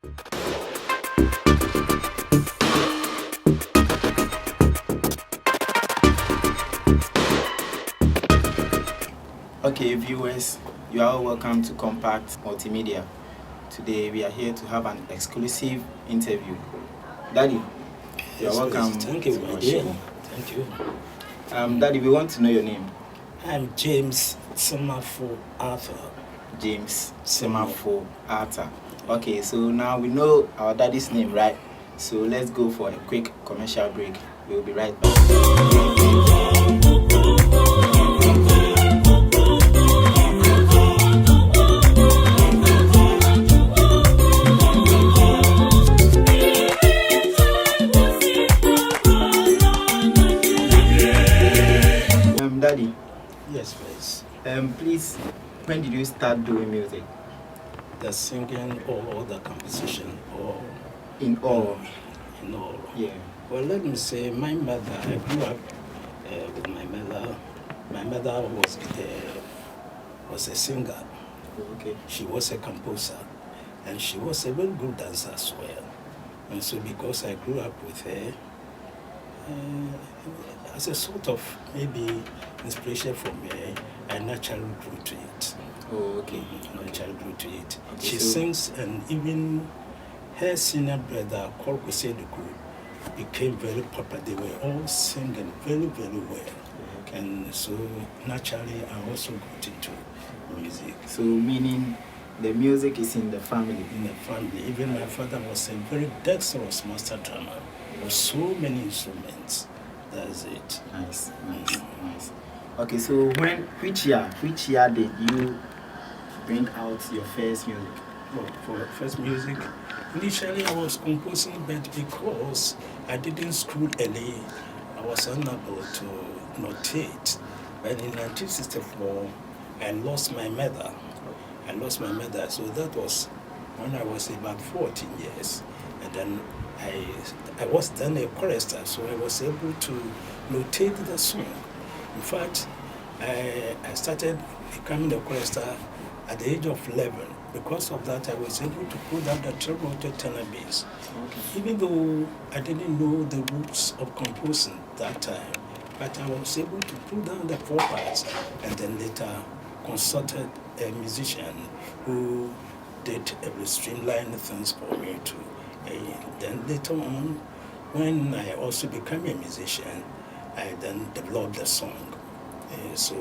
Okay, viewers, you are all welcome to Compact Multimedia. Today we are here to have an exclusive interview. Daddy, you are welcome. Thank you, my dear. Thank you. Daddy, we want to know your name. I'm James Tsemafo Arthur. James Tsemafo Arthur. Okay, so now we know our daddy's name, right? So let's go for a quick commercial break. We'll be right back. Daddy. Yes, please. Please, when did you start doing music? The singing or the composition or In all. in all. Yeah. Well, let me say, my mother. I grew up with my mother. My mother was a singer. Okay. She was a composer, and she was a very good dancer as well. And so, because I grew up with her, as a sort of maybe inspiration from her, I naturally grew to it. Oh, okay. Naturally grew to it. Okay, She so- sings, and even her senior brother, called Kuseduku, became very popular. They were all singing very, very well. Okay. And so, naturally, I also got into music. So meaning the music is in the family. In the family, even my father was a very dexterous master drummer with so many instruments. That's it. Nice. Okay, so which year did you bring out your first music? Well, for first music, initially I was composing, but because I didn't school early, I was unable to notate. But in 1964, I lost my mother. So that was when I was about 14 years. And then I was then a chorister, so I was able to notate the song. In fact, I started becoming a chorister at the age of 11. Because of that, I was able to pull down the treble to tenor bass. Okay. Even though I didn't know the roots of composing that time, but I was able to pull down the four parts, and then later consulted a musician who did streamline things for me too. Then later on, when I also became a musician, I then developed the song. So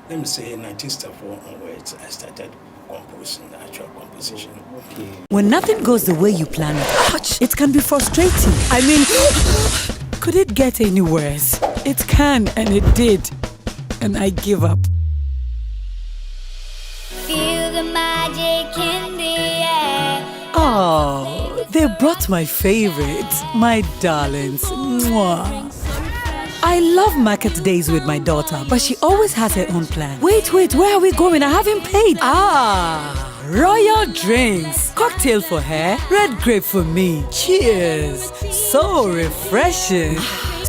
let me say 1964 onwards, I started composing, the actual composition. Okay. When nothing goes the way you plan it can be frustrating. I mean, could it get any worse? It can, and it did. And I give up. Feel the magic in the air. Oh, they brought my favorites, my darlings. Mwah. I love market days with my daughter, but she always has her own plan. Wait, where are we going? I haven't paid. Royal drinks. Cocktail for her, red grape for me. Cheers. So refreshing.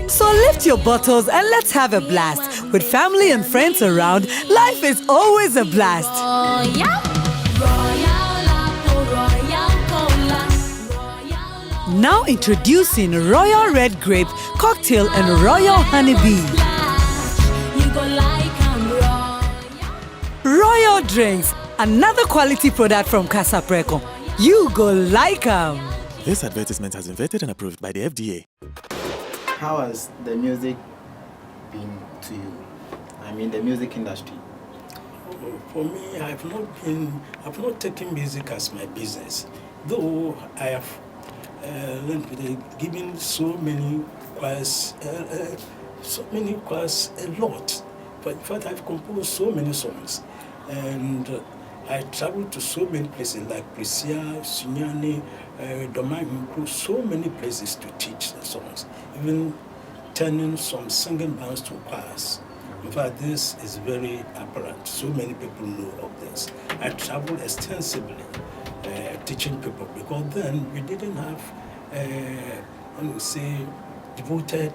So lift your bottles and let's have a blast. With family and friends around, life is always a blast. Now introducing Royal Red Grape Cocktail and Royal Honeybee. Royal Drinks, another quality product from Casa Preco. You go like 'em. This advertisement has been vetted and approved by the FDA. How has the music been to you? I mean, the music industry. For me, I've not taken music as my business, though I have given so many choirs, a lot. But in fact, I've composed so many songs, and I traveled to so many places like Prisia, Sunyani, Domai, so many places to teach the songs, even turning some singing bands to choirs. In fact, this is very apparent. So many people know of this. I traveled extensively teaching people, because then we didn't have, devoted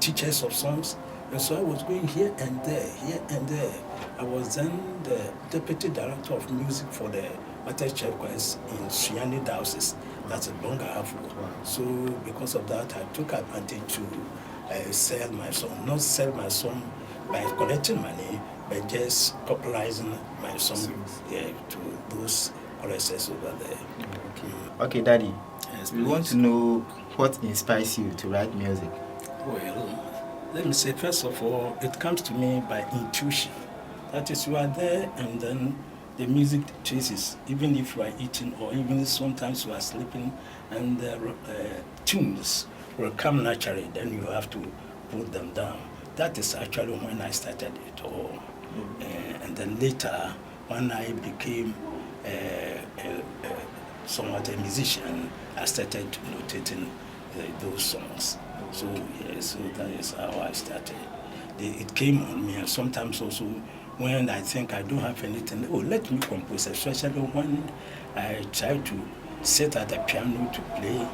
teachers of songs. And so I was going here and there. I was then the deputy director of music for the Chekwas in Sunyani Diocese. That's a longer Afro. Wow. So because of that, I took advantage to sell my song. Not sell my song by collecting money, but just popularizing my song to those choruses over there. Okay, Daddy. Yes, We want to know what inspires you to write music. Well, let me say, first of all, it comes to me by intuition. That is, you are there and then the music chases, even if you are eating or even sometimes you are sleeping, and the tunes will come naturally, then you have to put them down. That is actually when I started it all. And then later, when I became somewhat a musician, I started notating those songs. So, so that is how I started. It came on me, and sometimes also when I think I don't have anything, let me compose, especially when I try to sit at the piano to play,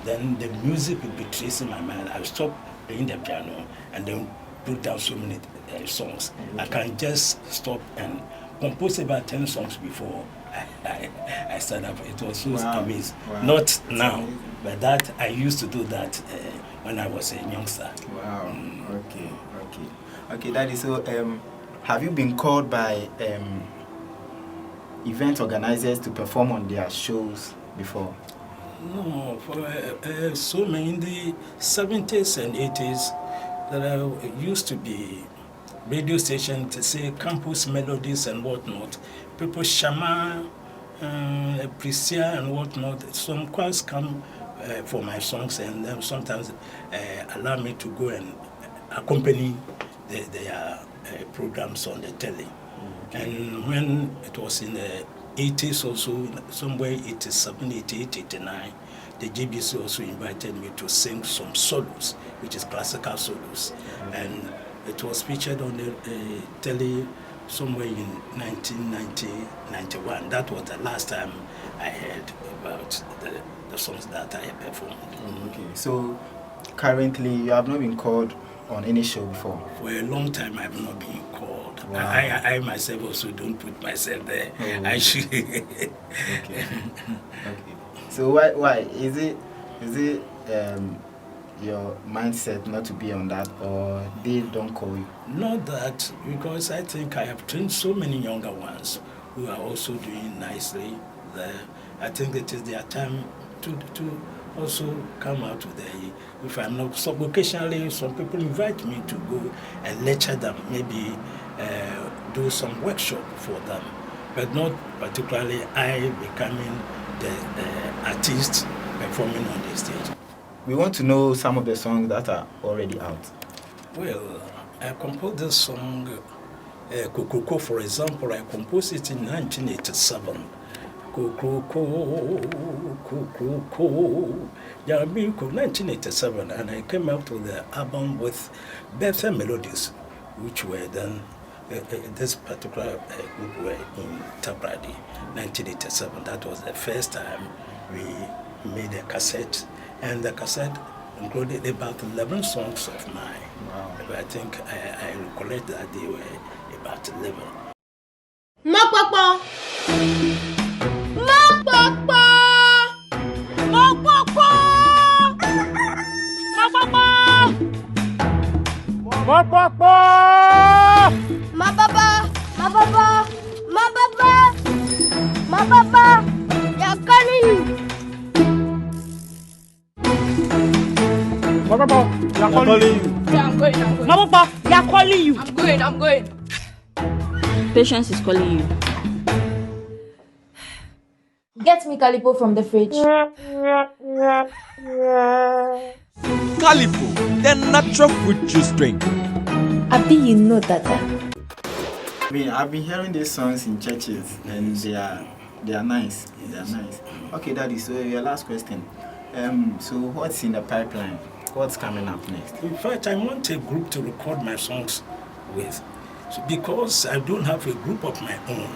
then the music will be tracing my mind. I'll stop playing the piano and then put down so many songs. I can just stop and compose about 10 songs before I started up. It was so amazing. Wow. Not now, but that I used to do that when I was a youngster. Wow. Okay, Daddy. So, have you been called by event organizers to perform on their shows before? No, for so many in the 70s and 80s, there used to be radio stations to say campus melodies and whatnot. People shaman, appreciate and whatnot. Some choirs come for my songs, and then sometimes allow me to go and accompany their programs on the telly. And when it was in the 80s also, somewhere 87, 88, 89, the JBC also invited me to sing some solos, which is classical solos. And it was featured on the telly somewhere in 1990, 91. That was the last time I heard about the songs that I performed. Okay, so currently you have not been called on any show before? For a long time I have not been called. Wow. I myself also don't put myself there. I should. Okay. So why is it your mindset not to be on that, or they don't call you? Not that, because I think I have trained so many younger ones who are also doing nicely there. I think it is their time to also come out with if I'm not, so occasionally some people invite me to go and lecture them, maybe do some workshop for them, but not particularly I becoming the artist performing on the stage. We want to know some of the songs that are already out. Well, I composed this song, Kokoko, for example. I composed it in 1987. Kokoko, Kokoko, 1987, and I came out with the album with better melodies, which were then this particular group were in Tabradi, 1987. That was the first time we made a cassette, and the cassette included about 11 songs of mine. Wow. I think I recollect that they were about 11. Mokpokpo! Mokpokpo! Mokpokpo! Mokpokpo! Mokpokpo! Mababa! Mababa! Mababa! Mababa! They're calling you! Mababa, they are calling you. Yeah, I'm going. Mababa, they are calling you. I'm going. Patience is calling you. Get me Calipo from the fridge. Calipo, the natural fruit juice drink. Abi, you know that. I've been hearing these songs in churches, and they are nice. They are nice. Okay, Daddy. So your last question. So what's in the pipeline? What's coming up next? In fact, I want a group to record my songs with, because I don't have a group of my own.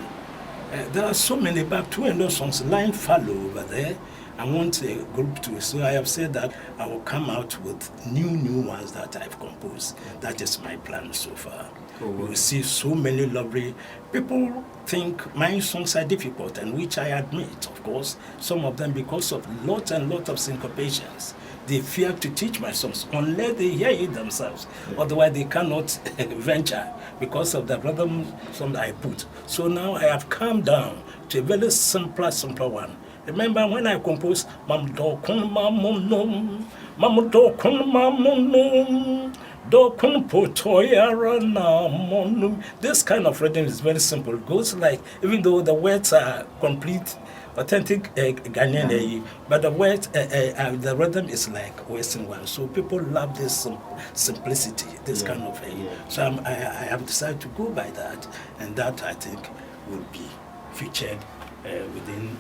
There are so many, about 200 songs lying fallow over there. I want a group to, so I have said that I will come out with new ones that I've composed. That is my plan so far. You will see so many lovely people think my songs are difficult, and which I admit, of course, some of them because of lots and lots of syncopations. They fear to teach my songs unless they hear it themselves. Otherwise, they cannot venture because of the rhythm song I put. So now I have calmed down to a very simpler one. Remember when I composed Mam Dokun Mamunum, Mam Dokun Mamunum, Dokun Potoyara Namonum. This kind of rhythm is very simple. It goes like, even though the words are complete, authentic Ghanaian, but the words, the rhythm is like Western one. So people love this simplicity, this kind of So I have decided to go by that, and that I think will be featured within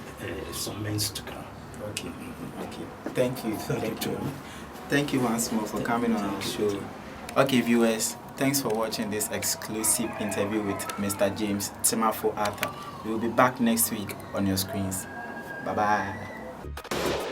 some months to come. Okay. Thank you. Thank you once more for coming on our show. Okay, viewers, thanks for watching this exclusive interview with Mr. James Tsemafo Arthur. We will be back next week on your screens. Bye-bye.